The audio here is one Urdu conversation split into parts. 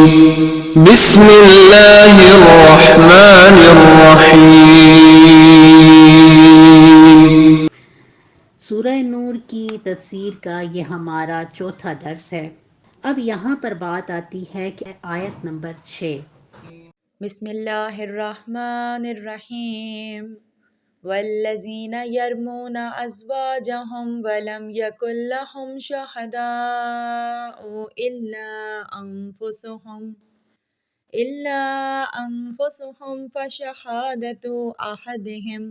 بسم اللہ الرحمن الرحیم۔ سورہ نور کی تفسیر کا یہ ہمارا چوتھا درس ہے۔ اب یہاں پر بات آتی ہے کہ آیت نمبر 6۔ بسم اللہ الرحمن الرحیم والذین یرمون ازواجہم ولم یکن لہم شہداء الا انفسہم فشہادۃ احدہم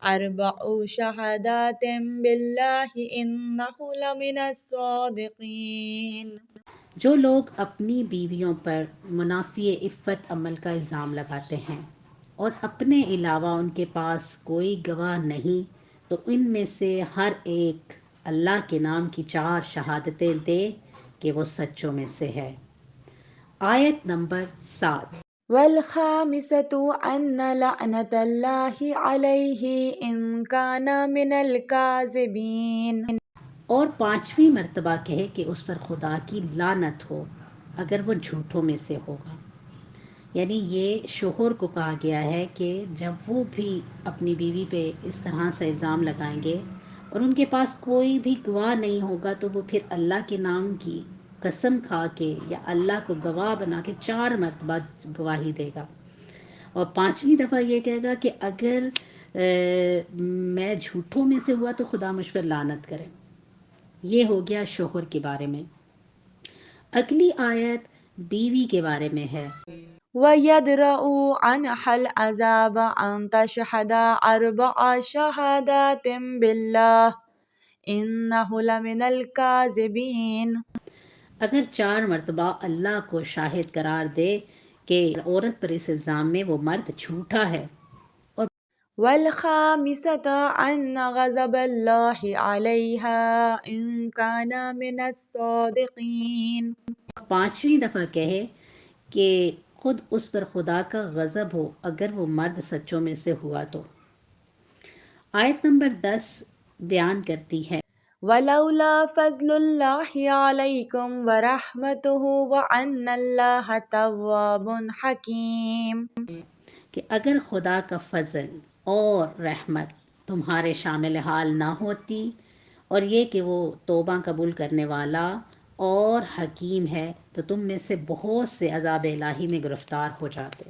اربع شہادات باللہ انہ لمن الصادقین۔ جو لوگ اپنی بیویوں پر منافی عفت عمل کا الزام لگاتے ہیں اور اپنے علاوہ ان کے پاس کوئی گواہ نہیں تو ان میں سے ہر ایک اللہ کے نام کی 4 شہادتیں دے کہ وہ سچوں میں سے ہے۔ آیت نمبر 7۔ والخامسۃ ان لعنۃ اللہ علیہ ان کان من الکاذبین۔ اور 5ویں مرتبہ کہے کہ اس پر خدا کی لعنت ہو اگر وہ جھوٹوں میں سے ہوگا۔ یعنی یہ شوہر کو کہا گیا ہے کہ جب وہ بھی اپنی بیوی پہ اس طرح سے الزام لگائیں گے اور ان کے پاس کوئی بھی گواہ نہیں ہوگا تو وہ پھر اللہ کے نام کی قسم کھا کے یا اللہ کو گواہ بنا کے 4 مرتبہ گواہی دے گا، اور 5ویں دفعہ یہ کہے گا کہ اگر میں جھوٹوں میں سے ہوا تو خدا مجھ پر لعنت کرے۔ یہ ہو گیا شوہر کے بارے میں۔ اگلی آیت بیوی کے بارے میں ہے۔ وَيَدْرَأُ عَنْهَا الْعَذَابَ أَن تَشْهَدَ 4 شَهَادَاتٍ بِاللَّهِ إِنَّهُ لَمِنَ الْكَاذِبِينَ۔ اگر 4 مرتبہ اللہ کو شاہد قرار دے کہ عورت پر اس الزام میں وہ مرد جھوٹا ہے۔ اور وَالْخَامِسَةَ أَنَّ غَضَبَ اللَّهِ عَلَيْهَا إِن كَانَ مِنَ الصَّادِقِينَ۔ 5ویں دفعہ کہے کہ خود اس پر خدا کا غضب ہو اگر وہ مرد سچوں میں سے ہوا تو۔ آیت نمبر 10 بیان کرتی ہے وَلَوْلَا فَضْلُ اللَّهِ عَلَيْكُمْ وَرَحْمَتُهُ وَأَنَّ اللَّهَ تَوَّابٌ حَكِيمٌ۔ کہ اگر خدا کا فضل اور رحمت تمہارے شامل حال نہ ہوتی اور یہ کہ وہ توبہ قبول کرنے والا اور حکیم ہے تو تم میں سے بہت سے عذاب الہی میں گرفتار ہو جاتے۔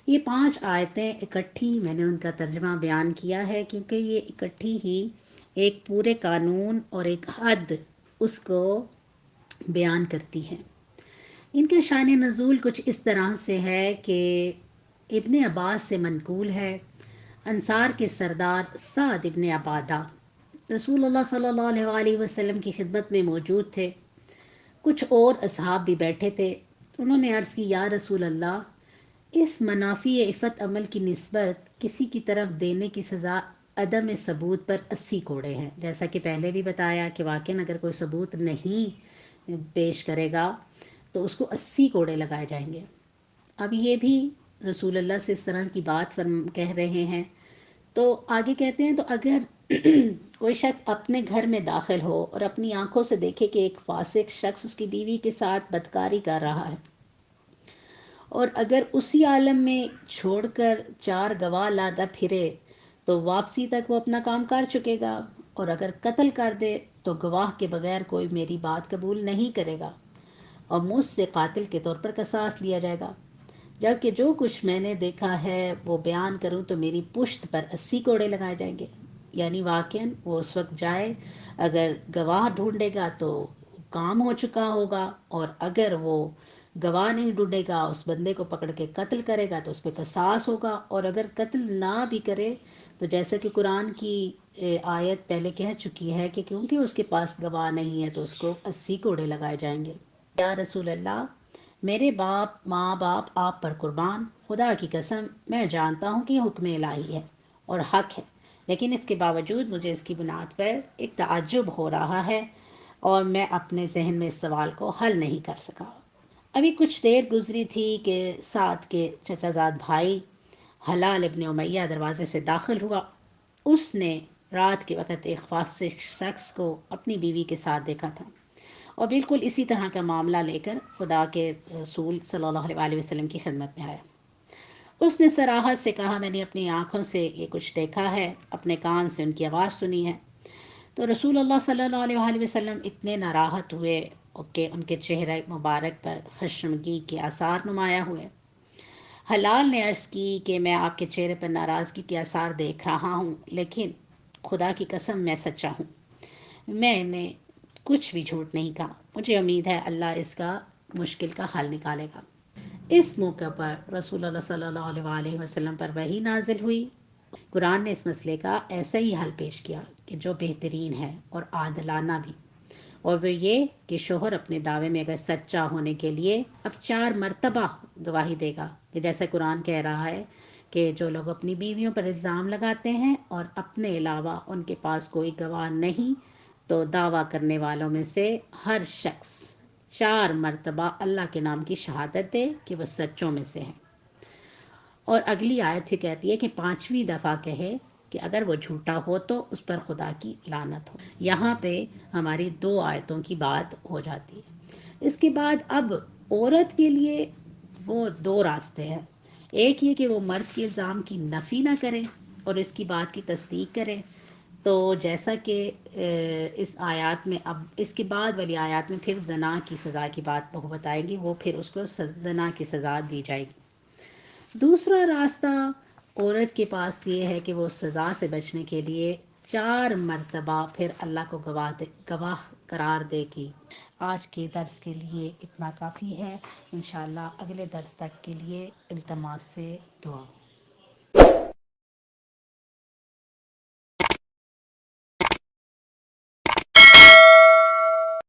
یہ 5 آیتیں اکٹھی میں نے ان کا ترجمہ بیان کیا ہے کیونکہ یہ اکٹھی ہی ایک پورے قانون اور ایک حد اس کو بیان کرتی ہیں۔ ان کا شان نزول کچھ اس طرح سے ہے کہ ابن عباس سے منقول ہے۔ انصار کے سردار سعد ابن عبادہ رسول اللہ صلی اللہ علیہ وسلم کی خدمت میں موجود تھے۔ کچھ اور اصحاب بھی بیٹھے تھے۔ انہوں نے عرض کی یا رسول اللہ، اس منافی عفت عمل کی نسبت کسی کی طرف دینے کی سزا عدم ثبوت پر 80 کوڑے ہیں۔ جیسا کہ پہلے بھی بتایا کہ واقعاً اگر کوئی ثبوت نہیں پیش کرے گا تو اس کو 80 کوڑے لگائے جائیں گے۔ اب یہ بھی رسول اللہ سے اس طرح کی بات کہہ رہے ہیں تو آگے کہتے ہیں تو اگر کوئی شخص اپنے گھر میں داخل ہو اور اپنی آنکھوں سے دیکھے کہ ایک فاسق شخص اس کی بیوی کے ساتھ بدکاری کر رہا ہے اور اگر اسی عالم میں چھوڑ کر 4 گواہ لاتا پھرے تو واپسی تک وہ اپنا کام کر چکے گا، اور اگر قتل کر دے تو گواہ کے بغیر کوئی میری بات قبول نہیں کرے گا اور مجھ سے قاتل کے طور پر قصاص لیا جائے گا، جبکہ جو کچھ میں نے دیکھا ہے وہ بیان کروں تو میری پشت پر 80 کوڑے لگائے جائیں گے۔ یعنی واقعاً وہ اس وقت جائے، اگر گواہ ڈھونڈے گا تو کام ہو چکا ہوگا، اور اگر وہ گواہ نہیں ڈھونڈے گا اس بندے کو پکڑ کے قتل کرے گا تو اس پہ قصاص ہوگا، اور اگر قتل نہ بھی کرے تو جیسا کہ قرآن کی آیت پہلے کہہ چکی ہے کہ کیونکہ اس کے پاس گواہ نہیں ہے تو اس کو 80 کوڑے لگائے جائیں گے۔ یا رسول اللہ، میرے باپ ماں باپ آپ پر قربان، خدا کی قسم میں جانتا ہوں کہ یہ حکم الہی ہے اور حق ہے، لیکن اس کے باوجود مجھے اس کی بنیاد پر ایک تعجب ہو رہا ہے اور میں اپنے ذہن میں اس سوال کو حل نہیں کر سکا۔ ابھی کچھ دیر گزری تھی کہ سعد کے چچا زاد بھائی حلال ابن امیہ دروازے سے داخل ہوا۔ اس نے رات کے وقت ایک فاسق شخص کو اپنی بیوی کے ساتھ دیکھا تھا اور بالکل اسی طرح کا معاملہ لے کر خدا کے رسول صلی اللہ علیہ وسلم کی خدمت میں آیا۔ اس نے صراحت سے کہا میں نے اپنی آنکھوں سے یہ کچھ دیکھا ہے، اپنے کان سے ان کی آواز سنی ہے۔ تو رسول اللہ صلی اللہ علیہ وسلم اتنے ناراحت ہوئے کہ ان کے چہرہ مبارک پر خشمگی کے آثار نمایاں ہوئے۔ حلال نے عرض کی کہ میں آپ کے چہرے پر ناراضگی کے آثار دیکھ رہا ہوں، لیکن خدا کی قسم میں سچا ہوں، میں نے کچھ بھی جھوٹ نہیں کہا، مجھے امید ہے اللہ اس کا مشکل کا حل نکالے گا۔ اس موقع پر رسول اللہ صلی اللہ علیہ وسلم پر وحی نازل ہوئی۔ قرآن نے اس مسئلے کا ایسا ہی حل پیش کیا کہ جو بہترین ہے اور عادلانہ بھی، اور وہ یہ کہ شوہر اپنے دعوے میں اگر سچا ہونے کے لیے اب 4 مرتبہ گواہی دے گا، کہ جیسے قرآن کہہ رہا ہے کہ جو لوگ اپنی بیویوں پر الزام لگاتے ہیں اور اپنے علاوہ ان کے پاس کوئی گواہ نہیں، تو دعویٰ کرنے والوں میں سے ہر شخص 4 مرتبہ اللہ کے نام کی شہادت دے کہ وہ سچوں میں سے ہے۔ اور اگلی آیت بھی کہتی ہے کہ 5ویں دفعہ کہے کہ اگر وہ جھوٹا ہو تو اس پر خدا کی لعنت ہو۔ یہاں پہ ہماری 2 آیتوں کی بات ہو جاتی ہے۔ اس کے بعد اب عورت کے لیے وہ 2 راستے ہیں، ایک یہ کہ وہ مرد کے الزام کی نفی نہ کرے اور اس کی بات کی تصدیق کرے، تو جیسا کہ اس آیات میں اب اس کے بعد والی آیات میں پھر زنا کی سزا کی بات بتائے گی، وہ پھر اس کو زنا کی سزا دی جائے گی۔ دوسرا راستہ عورت کے پاس یہ ہے کہ وہ سزا سے بچنے کے لیے 4 مرتبہ پھر اللہ کو گواہ قرار دے گی۔ آج کے درس کے لیے اتنا کافی ہے، انشاءاللہ اگلے درس تک کے لیے التماس سے دعا۔